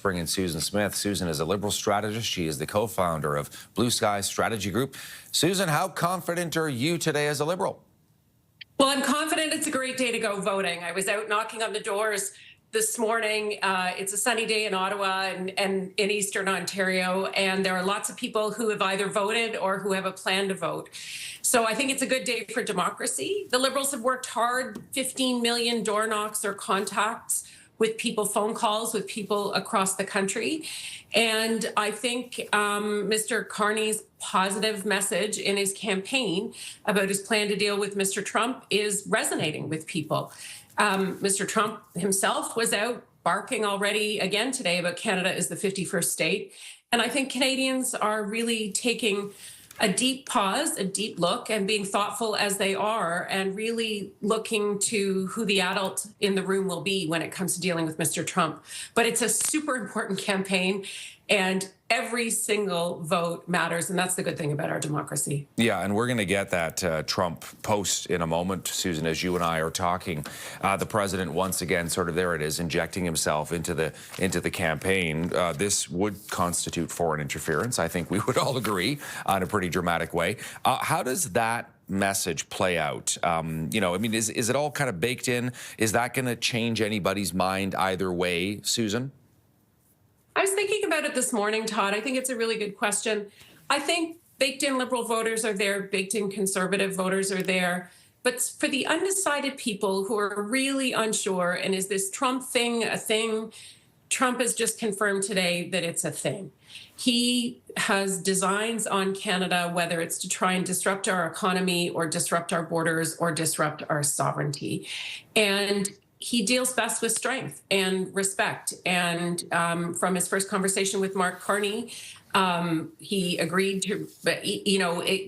bring in Susan Smith. Susan is a Liberal strategist. She is the co-founder of Blue Sky Strategy Group. Susan, how confident are you today as a Liberal? Well, I'm confident it's a great day to go voting. I was out knocking on the doors this morning. It's a sunny day in Ottawa and in Eastern Ontario, and there are lots of people who have either voted or who have a plan to vote. So I think it's a good day for democracy. The Liberals have worked hard, 15 million door knocks or contacts with people, phone calls with people across the country. And I think Mr. Carney's positive message in his campaign about his plan to deal with Mr. Trump is resonating with people. Mr. Trump himself was out barking already again today about Canada is the 51st state. And I think Canadians are really taking a deep pause, a deep look, and being thoughtful as they are, and really looking to who the adult in the room will be when it comes to dealing with Mr. Trump. But it's a super important campaign, and every single vote matters, and that's the good thing about our democracy. Yeah, and we're going to get that Trump post in a moment, Susan, as you and I are talking. The president, once again, sort of there it is, injecting himself into the campaign. This would constitute foreign interference. I think we would all agree in a pretty dramatic way. How does that message play out? You know, I mean, is it all kind of baked in? Is that going to change anybody's mind either way, Susan? I was thinking about it this morning, Todd. I think it's a really good question. I think baked-in Liberal voters are there, baked-in Conservative voters are there. But for the undecided people who are really unsure, and is this Trump thing a thing? Trump has just confirmed today that it's a thing. He has designs on Canada, whether it's to try and disrupt our economy or disrupt our borders or disrupt our sovereignty. And he deals best with strength and respect. And from his first conversation with Mark Carney, he agreed to,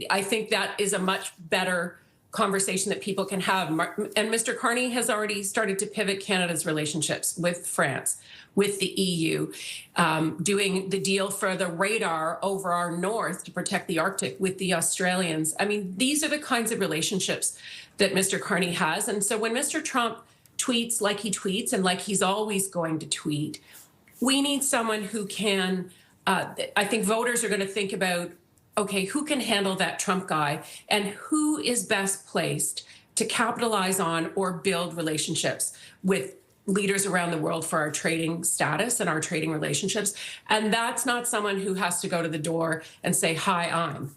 I think that is a much better conversation that people can have. And Mr. Carney has already started to pivot Canada's relationships with France, with the EU, doing the deal for the radar over our north to protect the Arctic with the Australians. I mean, these are the kinds of relationships that Mr. Carney has. And so when Mr. Trump tweets like he tweets and like he's always going to tweet, we need someone who can, I think voters are going to think about, okay, who can handle that Trump guy and who is best placed to capitalize on or build relationships with leaders around the world for our trading status and our trading relationships. And that's not someone who has to go to the door and say, hi, I'm.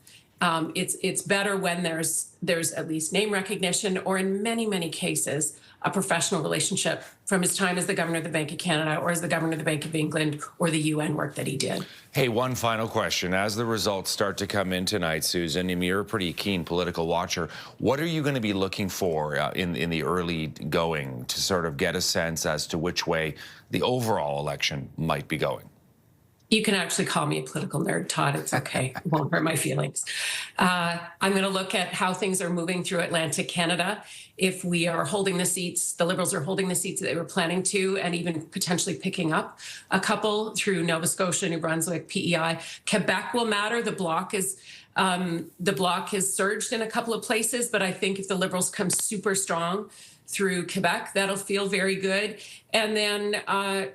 It's better when there's at least name recognition, or in many, many cases, a professional relationship from his time as the governor of the Bank of Canada or as the governor of the Bank of England or the UN work that he did. Hey, one final question. As the results start to come in tonight, Susan, and you're a pretty keen political watcher, what are you going to be looking for in the early going to sort of get a sense as to which way the overall election might be going? You can actually call me a political nerd, Todd. It's okay. It won't hurt my feelings. I'm going to look at how things are moving through Atlantic Canada. If we are holding the seats, the Liberals are holding the seats that they were planning to, and even potentially picking up a couple through Nova Scotia, New Brunswick, PEI. Quebec will matter. The bloc has surged in a couple of places, but I think if the Liberals come super strong through Quebec, that'll feel very good. And then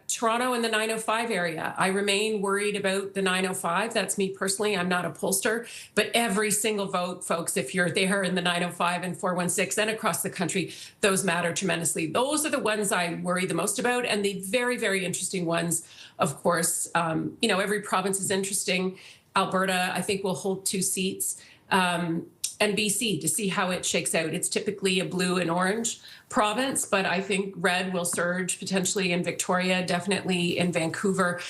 Toronto and the 905 area. I remain worried about the 905. That's me personally. I'm not a pollster, but every single vote, folks, if you're there in the 905 and 416 and across the country, those matter tremendously. Those are the ones I worry the most about. And the very, very interesting ones, of course, every province is interesting. Alberta, I think, will hold 2 seats. And BC to see how it shakes out. It's typically a blue and orange province, but I think red will surge potentially in Victoria, definitely in Vancouver,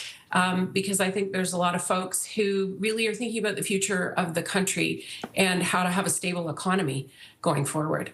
because I think there's a lot of folks who really are thinking about the future of the country and how to have a stable economy going forward.